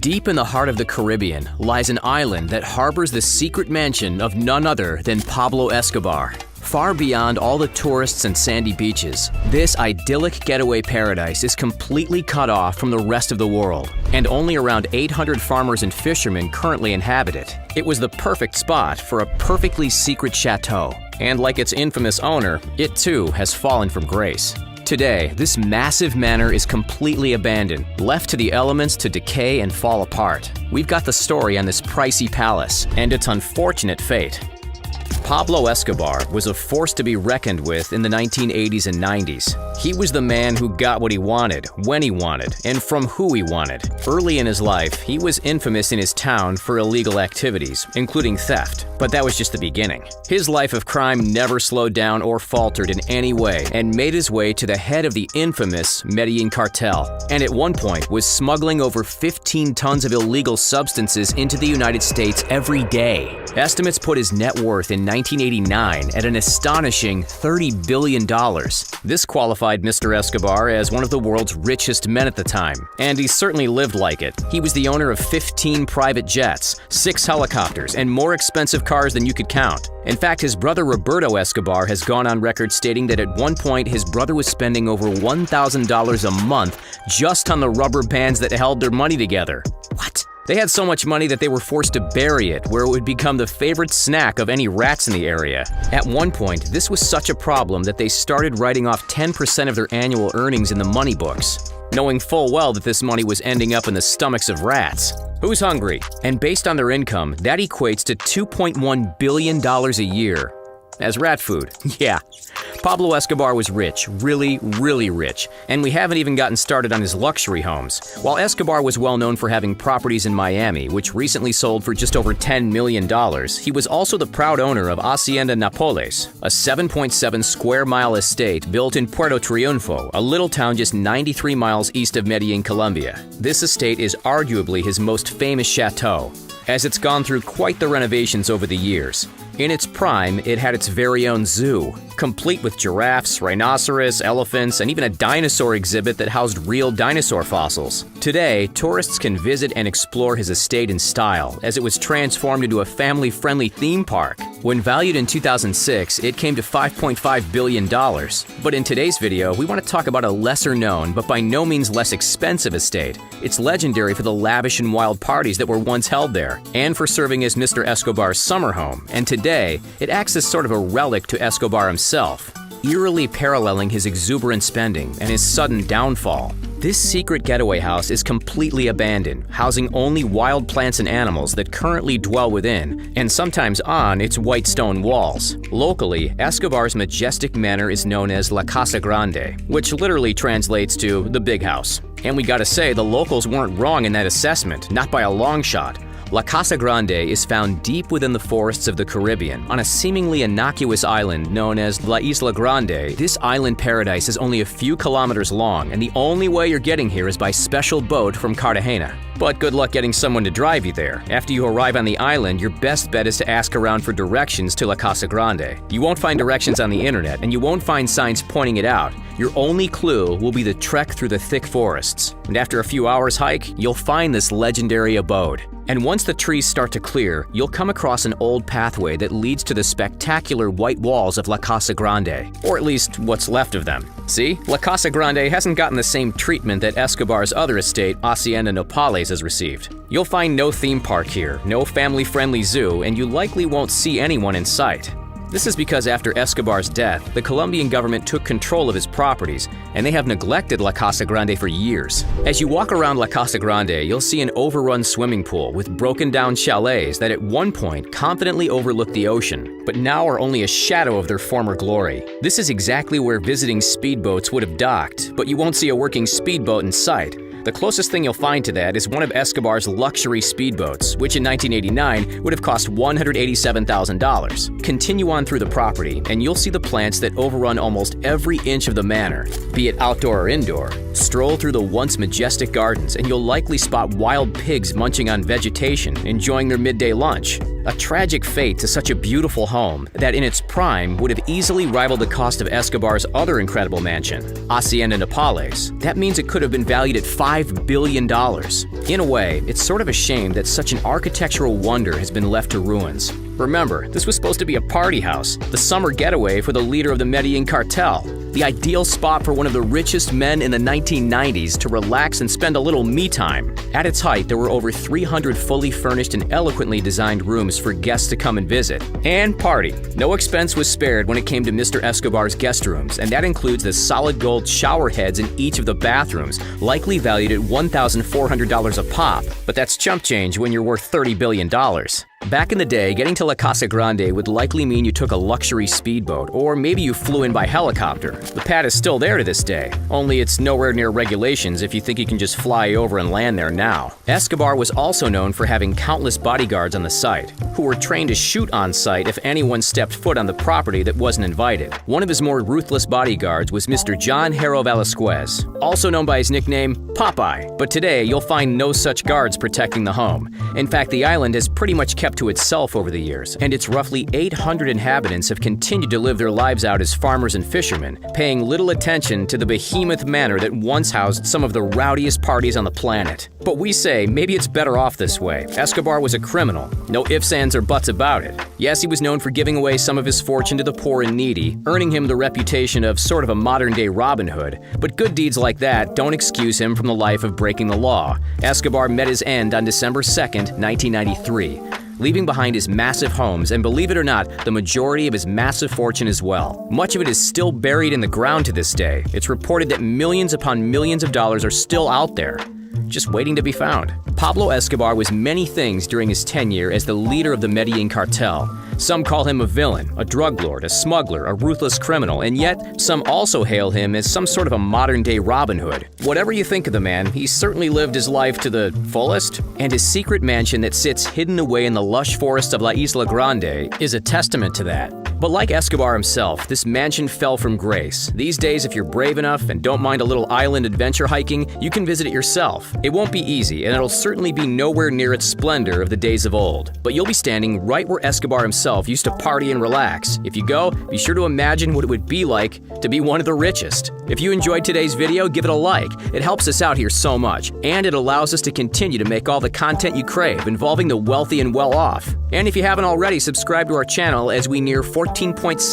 Deep in the heart of the Caribbean lies an island that harbors the secret mansion of none other than Pablo Escobar. Far beyond all the tourists and sandy beaches, this idyllic getaway paradise is completely cut off from the rest of the world, and only around 800 farmers and fishermen currently inhabit it. It was the perfect spot for a perfectly secret chateau, and like its infamous owner, it too has fallen from grace. Today, this massive manor is completely abandoned, left to the elements to decay and fall apart. We've got the story on this pricey palace and its unfortunate fate. Pablo Escobar was a force to be reckoned with in the 1980s and 90s. He was the man who got what he wanted, when he wanted, and from who he wanted. Early in his life, he was infamous in his town for illegal activities, including theft. But that was just the beginning. His life of crime never slowed down or faltered in any way, and made his way to the head of the infamous Medellin cartel, and at one point was smuggling over 15 tons of illegal substances into the United States every day. Estimates put his net worth in 1989 at an astonishing $30 billion. This qualified Mr. Escobar as one of the world's richest men at the time, and he certainly lived like it. He was the owner of 15 private jets, 6 helicopters, and more expensive cars than you could count. In fact, his brother Roberto Escobar has gone on record stating that at one point his brother was spending over $1,000 a month just on the rubber bands that held their money together. What? They had so much money that they were forced to bury it, where it would become the favorite snack of any rats in the area. At one point, this was such a problem that they started writing off 10% of their annual earnings in the money books, knowing full well that this money was ending up in the stomachs of rats. Who's hungry? And based on their income, that equates to $2.1 billion a year as rat food. Yeah. Pablo Escobar was rich, really, really rich, and we haven't even gotten started on his luxury homes. While Escobar was well known for having properties in Miami, which recently sold for just over $10 million, he was also the proud owner of Hacienda Nápoles, a 7.7 square mile estate built in Puerto Triunfo, a little town just 93 miles east of Medellin, Colombia. This estate is arguably his most famous chateau, as it's gone through quite the renovations over the years. In its prime, it had its very own zoo, complete with giraffes, rhinoceros, elephants, and even a dinosaur exhibit that housed real dinosaur fossils. Today, tourists can visit and explore his estate in style, as it was transformed into a family-friendly theme park. When valued in 2006, it came to $5.5 billion. But in today's video, we want to talk about a lesser-known, but by no means less expensive estate. It's legendary for the lavish and wild parties that were once held there, and for serving as Mr. Escobar's summer home. And today, it acts as sort of a relic to Escobar himself, eerily paralleling his exuberant spending and his sudden downfall. This secret getaway house is completely abandoned, housing only wild plants and animals that currently dwell within, and sometimes on, its white stone walls. Locally, Escobar's majestic manor is known as La Casa Grande, which literally translates to the big house. And we gotta say, the locals weren't wrong in that assessment, not by a long shot. La Casa Grande is found deep within the forests of the Caribbean, on a seemingly innocuous island known as La Isla Grande. This island paradise is only a few kilometers long, and the only way you're getting here is by special boat from Cartagena. But good luck getting someone to drive you there. After you arrive on the island, your best bet is to ask around for directions to La Casa Grande. You won't find directions on the internet, and you won't find signs pointing it out. Your only clue will be the trek through the thick forests. And after a few hours hike, you'll find this legendary abode. And once the trees start to clear, you'll come across an old pathway that leads to the spectacular white walls of La Casa Grande, or at least what's left of them. See, La Casa Grande hasn't gotten the same treatment that Escobar's other estate, Hacienda Nápoles, has received. You'll find no theme park here, no family-friendly zoo, and you likely won't see anyone in sight. This is because after Escobar's death, the Colombian government took control of his properties, and they have neglected La Casa Grande for years. As you walk around La Casa Grande, you'll see an overrun swimming pool with broken-down chalets that at one point confidently overlooked the ocean, but now are only a shadow of their former glory. This is exactly where visiting speedboats would have docked, but you won't see a working speedboat in sight. The closest thing you'll find to that is one of Escobar's luxury speedboats, which in 1989 would have cost $187,000. Continue on through the property, and you'll see the plants that overrun almost every inch of the manor, be it outdoor or indoor. Stroll through the once majestic gardens, and you'll likely spot wild pigs munching on vegetation, enjoying their midday lunch. A tragic fate to such a beautiful home that in its prime would have easily rivaled the cost of Escobar's other incredible mansion, Hacienda Napales. That means it could have been valued at $5 billion. In a way, it's sort of a shame that such an architectural wonder has been left to ruins. Remember, this was supposed to be a party house, the summer getaway for the leader of the Medellin cartel, the ideal spot for one of the richest men in the 1990s to relax and spend a little me time. At its height, there were over 300 fully furnished and eloquently designed rooms for guests to come and visit and party. No expense was spared when it came to Mr. Escobar's guest rooms, and that includes the solid gold shower heads in each of the bathrooms, likely valued at $1,400 a pop. But that's chump change when you're worth $30 billion. Back in the day, getting to La Casa Grande would likely mean you took a luxury speedboat, or maybe you flew in by helicopter. The pad is still there to this day, only it's nowhere near regulations if you think you can just fly over and land there now. Escobar was also known for having countless bodyguards on the site, who were trained to shoot on site if anyone stepped foot on the property that wasn't invited. One of his more ruthless bodyguards was Mr. John Haro Velasquez, also known by his nickname Popeye. But today, you'll find no such guards protecting the home. In fact, the island has pretty much kept to itself over the years, and its roughly 800 inhabitants have continued to live their lives out as farmers and fishermen, paying little attention to the behemoth manor that once housed some of the rowdiest parties on the planet. But we say maybe it's better off this way. Escobar was a criminal. No ifs, ands, or buts about it. Yes, he was known for giving away some of his fortune to the poor and needy, earning him the reputation of sort of a modern-day Robin Hood. But good deeds like that don't excuse him from the life of breaking the law. Escobar met his end on December 2nd, 1993. Leaving behind his massive homes and, believe it or not, the majority of his massive fortune as well. Much of it is still buried in the ground to this day. It's reported that millions upon millions of dollars are still out there, just waiting to be found. Pablo Escobar was many things during his tenure as the leader of the Medellin cartel. Some call him a villain, a drug lord, a smuggler, a ruthless criminal, and yet some also hail him as some sort of a modern-day Robin Hood. Whatever you think of the man, he certainly lived his life to the fullest, and his secret mansion that sits hidden away in the lush forests of La Isla Grande is a testament to that. But like Escobar himself, this mansion fell from grace. These days, if you're brave enough and don't mind a little island adventure hiking, you can visit it yourself. It won't be easy, and it'll certainly be nowhere near its splendor of the days of old. But you'll be standing right where Escobar himself used to party and relax. If you go, be sure to imagine what it would be like to be one of the richest. If you enjoyed today's video, give it a like. It helps us out here so much, and it allows us to continue to make all the content you crave involving the wealthy and well-off. And if you haven't already, subscribe to our channel as we near 14.7